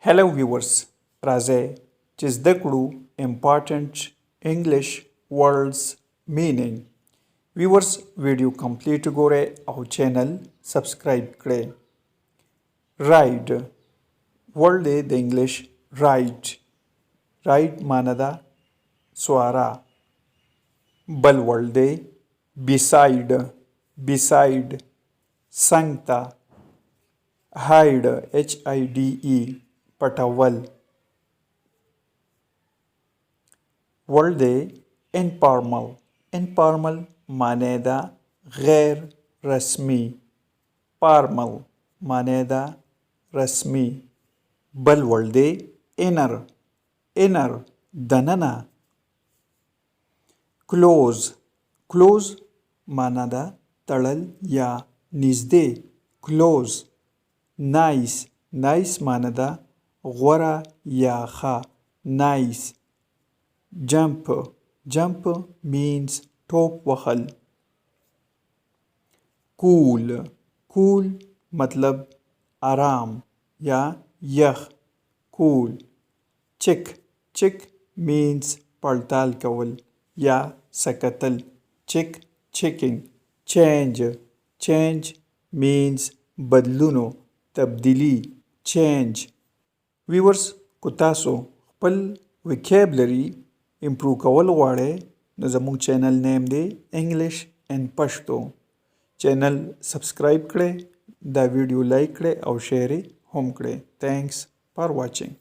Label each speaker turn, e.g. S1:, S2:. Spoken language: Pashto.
S1: Hello viewers, راځئ چې زده کړو important English words meaning. Viewers ویډیو کمپلیټ ګورئ او چینل سبسکرایب کړئ. Ride word دی د انګلیش ride. Ride معنی ده سواره. بل word دی beside. Beside څنګ ته. Hide H-I-D-E پټول. word دی informal. Informal معنی ده غیر رسمی. Formal معنی ده رسمی. بل word دی inner. Inner دننه. Close. Close معنی ده تړل یا نږدې. Close. Nice. Nice معنی ده غوره یا ښه. Nice. Jump. Jump means ټوپ وهل. Cool. Cool مطلب آرام یا یخ. Cool. Check. Check means پړتال کول یا سکتل. Check. Checking. Change. Change means بدلونو تبدیلی. Change. Viewers کو تاسو خپل وکیبلري امپروو کول غواړئ نو زموږ چینل نیم دی انګلیش ان پښتو. چینل سبسکرایب کړئ، دا ویډیو لایک کړئ او شیر هم کړئ. Thanks for watching.